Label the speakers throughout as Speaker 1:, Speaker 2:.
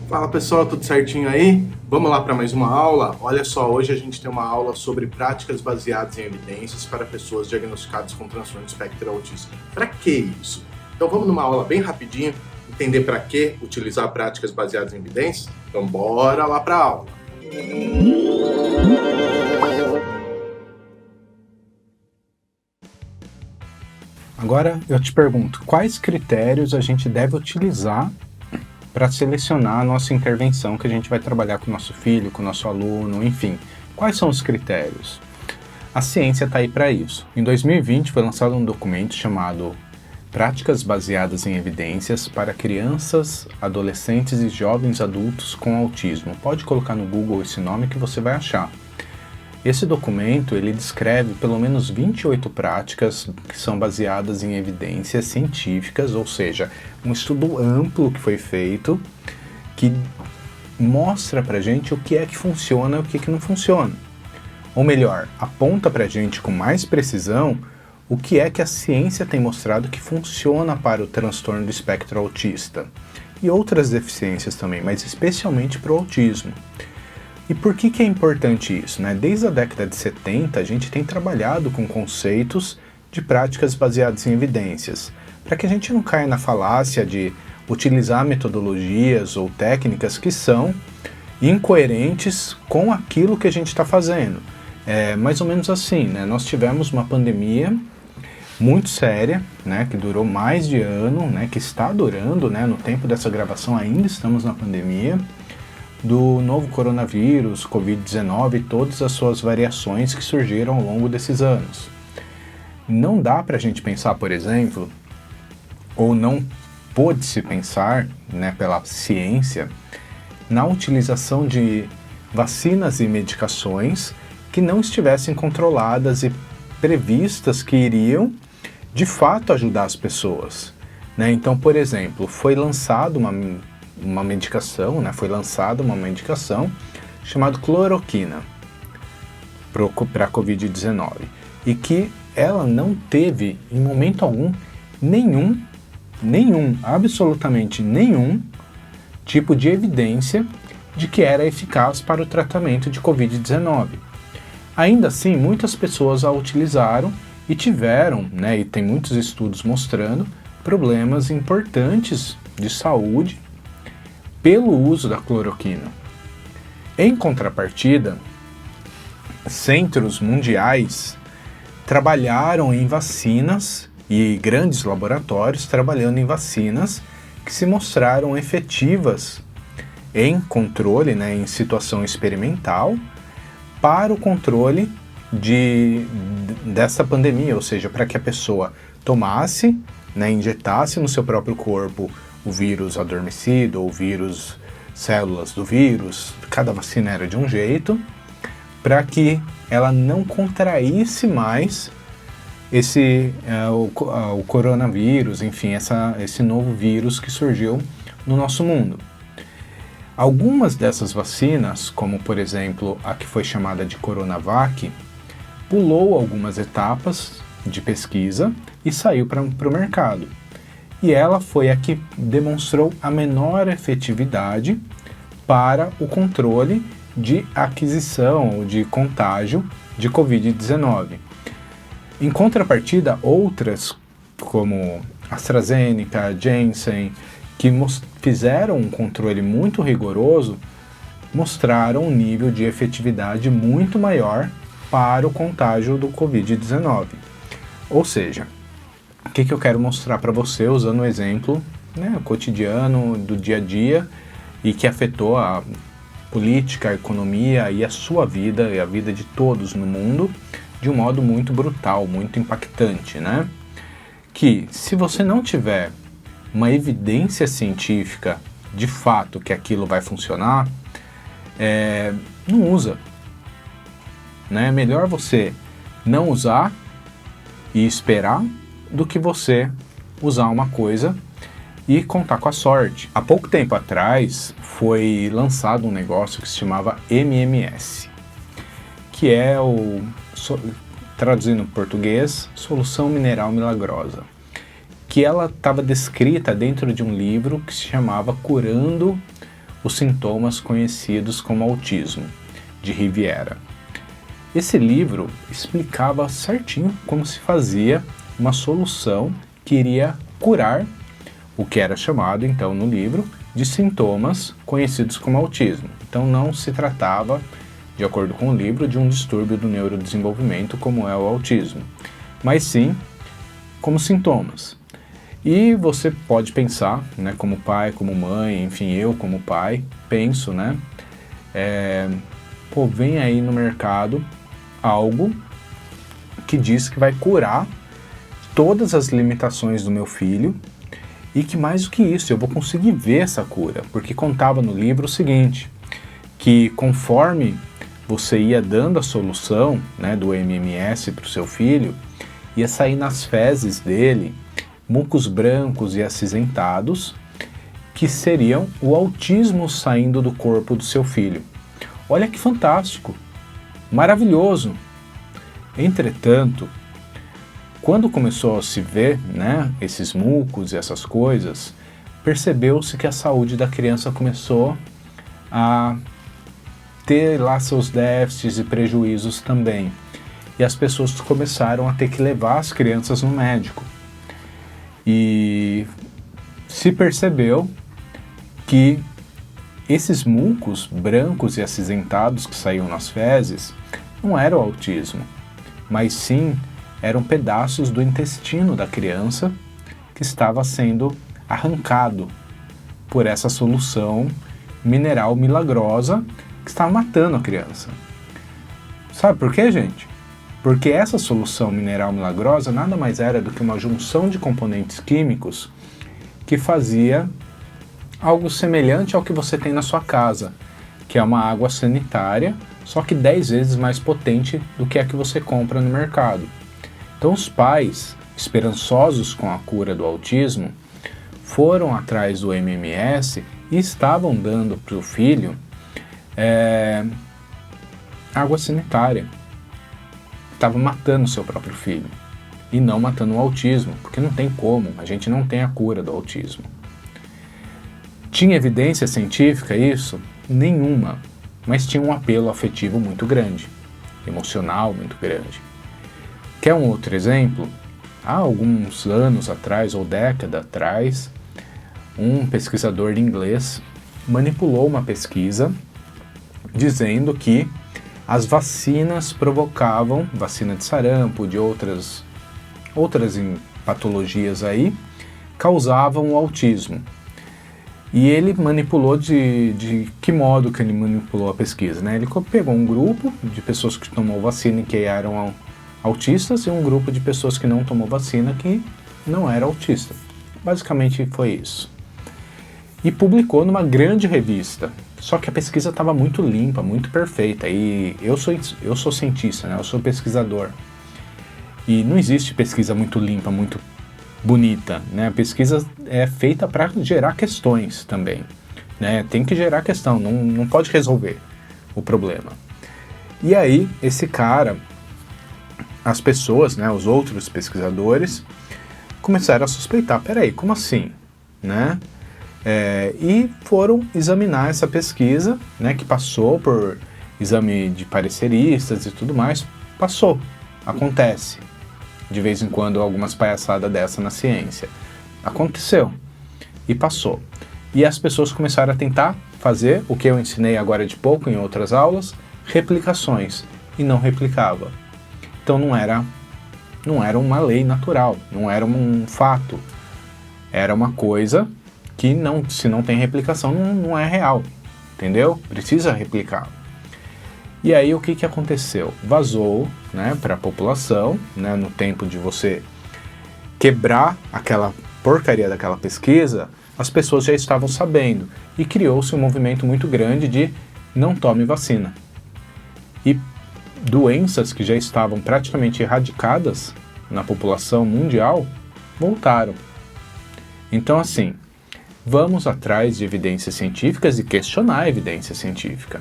Speaker 1: Fala pessoal, tudo certinho aí? Vamos lá para mais uma aula? Olha só, hoje a gente tem uma aula sobre práticas baseadas em evidências para pessoas diagnosticadas com transtorno de espectro autista. Para que isso? Então vamos numa aula bem rapidinho, entender para que utilizar práticas baseadas em evidências? Então bora lá para a aula!
Speaker 2: Agora eu te pergunto, quais critérios a gente deve utilizar para selecionar a nossa intervenção que a gente vai trabalhar com o nosso filho, com o nosso aluno, enfim. Quais são os critérios? A ciência está aí para isso. Em 2020 foi lançado um documento chamado Práticas Baseadas em Evidências para Crianças, Adolescentes e Jovens Adultos com Autismo. Pode colocar no Google esse nome que você vai achar. Esse documento, ele descreve pelo menos 28 práticas que são baseadas em evidências científicas, ou seja, um estudo amplo que foi feito, que mostra pra gente o que é que funciona e o que é que não funciona. Ou melhor, aponta pra gente com mais precisão o que é que a ciência tem mostrado que funciona para o transtorno do espectro autista. E outras deficiências também, mas especialmente para o autismo. E por que é importante isso, né? Desde a década de 70, a gente tem trabalhado com conceitos de práticas baseadas em evidências, para que a gente não caia na falácia de utilizar metodologias ou técnicas que são incoerentes com aquilo que a gente está fazendo. É mais ou menos assim, né? Nós tivemos uma pandemia muito séria, né, que durou mais de ano, né, que está durando, né, no tempo dessa gravação ainda estamos na pandemia, do novo coronavírus, Covid-19 e todas as suas variações que surgiram ao longo desses anos. Não dá para a gente pensar, por exemplo, ou não pôde-se pensar, né, pela ciência, na utilização de vacinas e medicações que não estivessem controladas e previstas que iriam, de fato, ajudar as pessoas, né? Então, por exemplo, foi lançada uma medicação, né? Foi lançada uma medicação chamada cloroquina para a Covid-19 e que ela não teve, em momento algum, absolutamente nenhum tipo de evidência de que era eficaz para o tratamento de Covid-19. Ainda assim, muitas pessoas a utilizaram e tiveram, né, e tem muitos estudos mostrando, problemas importantes de saúde pelo uso da cloroquina. Em contrapartida, centros mundiais trabalharam em vacinas e grandes laboratórios trabalhando em vacinas que se mostraram efetivas em controle, né, em situação experimental, para o controle dessa pandemia, ou seja, para que a pessoa tomasse, né, injetasse no seu próprio corpo o vírus adormecido, ou vírus, células do vírus, cada vacina era de um jeito, para que ela não contraísse mais o coronavírus, enfim, esse novo vírus que surgiu no nosso mundo. Algumas dessas vacinas, como por exemplo a que foi chamada de Coronavac, pulou algumas etapas de pesquisa e saiu para o mercado. E ela foi a que demonstrou a menor efetividade para o controle de aquisição ou de contágio de Covid-19. Em contrapartida, outras, como AstraZeneca, Janssen, que fizeram um controle muito rigoroso, mostraram um nível de efetividade muito maior para o contágio do Covid-19. Ou seja, o que eu quero mostrar para você usando o exemplo, né, cotidiano do dia a dia e que afetou a política, a economia e a sua vida e a vida de todos no mundo de um modo muito brutal, muito impactante, né? Que se você não tiver uma evidência científica de fato que aquilo vai funcionar, não usa, né? É melhor você não usar e esperar do que você usar uma coisa e contar com a sorte. Há pouco tempo atrás foi lançado um negócio que se chamava MMS, que é traduzindo para português, Solução Mineral Milagrosa, que ela estava descrita dentro de um livro que se chamava Curando os Sintomas Conhecidos como Autismo, de Riviera. Esse livro explicava certinho como se fazia uma solução que iria curar o que era chamado, então, no livro, de sintomas conhecidos como autismo. Então não se tratava, de acordo com o livro, de um distúrbio do neurodesenvolvimento como é o autismo, mas sim como sintomas. E você pode pensar, né, como pai, como mãe, enfim, eu como pai, penso, né, vem aí no mercado algo que diz que vai curar todas as limitações do meu filho e que mais do que isso, eu vou conseguir ver essa cura, porque contava no livro o seguinte, que conforme você ia dando a solução, né, do MMS para o seu filho, ia sair nas fezes dele mucos brancos e acinzentados, que seriam o autismo saindo do corpo do seu filho. Olha que fantástico, maravilhoso. Entretanto, quando começou a se ver, né, esses mucos e essas coisas, percebeu-se que a saúde da criança começou a ter lá seus déficits e prejuízos também. E as pessoas começaram a ter que levar as crianças no médico. E se percebeu que esses mucos brancos e acinzentados que saíam nas fezes não eram autismo, mas sim eram pedaços do intestino da criança que estava sendo arrancado por essa solução mineral milagrosa que estava matando a criança. Sabe por quê, gente? Porque essa solução mineral milagrosa nada mais era do que uma junção de componentes químicos que fazia algo semelhante ao que você tem na sua casa, que é uma água sanitária, só que 10 vezes mais potente do que a que você compra no mercado. Então os pais, esperançosos com a cura do autismo, foram atrás do MMS e estavam dando para o filho água sanitária. Estava matando seu próprio filho e não matando o autismo, porque não tem como, a gente não tem a cura do autismo. Tinha evidência científica isso? Nenhuma, mas tinha um apelo afetivo muito grande, emocional muito grande. Quer um outro exemplo? Há alguns anos atrás, ou década atrás, um pesquisador de inglês manipulou uma pesquisa dizendo que as vacinas provocavam, vacina de sarampo, de outras patologias aí, causavam o autismo. E ele manipulou de que modo que ele manipulou a pesquisa, né? Ele pegou um grupo de pessoas que tomou vacina e que eram autistas e um grupo de pessoas que não tomou vacina que não era autista. Basicamente foi isso. E publicou numa grande revista. Só que a pesquisa estava muito limpa, muito perfeita. E eu sou cientista, né? Eu sou pesquisador. E não existe pesquisa muito limpa, muito bonita, né? A pesquisa é feita para gerar questões também, né? Tem que gerar questão, não pode resolver o problema. E aí, esse cara, as pessoas, né, os outros pesquisadores, começaram a suspeitar, peraí, como assim, né? E foram examinar essa pesquisa, né, que passou por exame de pareceristas e tudo mais, passou, acontece. De vez em quando algumas palhaçadas dessa na ciência. Aconteceu e passou. E as pessoas começaram a tentar fazer o que eu ensinei agora de pouco em outras aulas, replicações, e não replicava. Então não era uma lei natural, não era um fato. Era uma coisa que se não tem replicação não é real, entendeu? Precisa replicar. E aí o que aconteceu? Vazou, né, para a população, né, no tempo de você quebrar aquela porcaria daquela pesquisa, as pessoas já estavam sabendo e criou-se um movimento muito grande de não tome vacina. E doenças que já estavam praticamente erradicadas na população mundial voltaram. Então assim, vamos atrás de evidências científicas e questionar a evidência científica.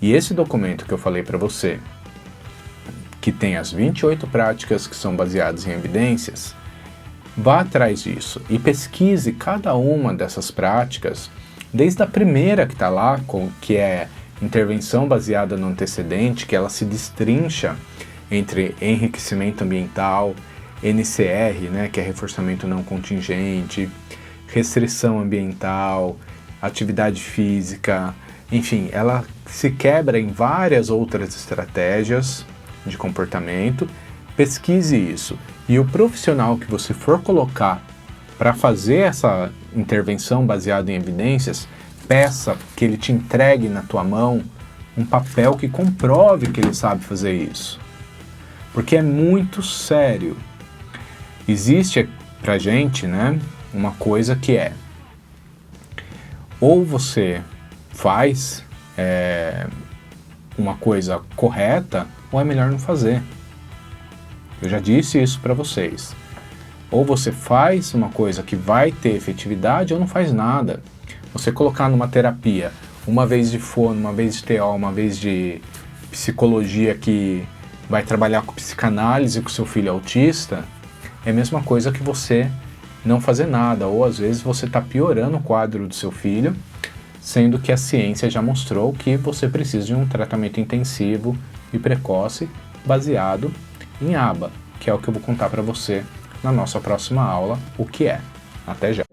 Speaker 2: E esse documento que eu falei para você, que tem as 28 práticas que são baseadas em evidências, vá atrás disso e pesquise cada uma dessas práticas, desde a primeira que está lá, que é intervenção baseada no antecedente, que ela se destrincha entre enriquecimento ambiental, NCR, né, que é reforçamento não contingente, restrição ambiental, atividade física, enfim, ela se quebra em várias outras estratégias de comportamento. Pesquise isso. E o profissional que você for colocar para fazer essa intervenção baseada em evidências, peça que ele te entregue na tua mão um papel que comprove que ele sabe fazer isso. Porque é muito sério. Existe pra gente, né, uma coisa que é: ou você faz uma coisa correta, ou é melhor não fazer. Eu já disse isso para vocês. Ou você faz uma coisa que vai ter efetividade, ou não faz nada. Você colocar numa terapia uma vez de fono, uma vez de TO, uma vez de psicologia que vai trabalhar com psicanálise com seu filho autista, é a mesma coisa que você não fazer nada, ou às vezes você está piorando o quadro do seu filho, sendo que a ciência já mostrou que você precisa de um tratamento intensivo e precoce baseado em ABA, que é o que eu vou contar para você na nossa próxima aula, o que é. Até já!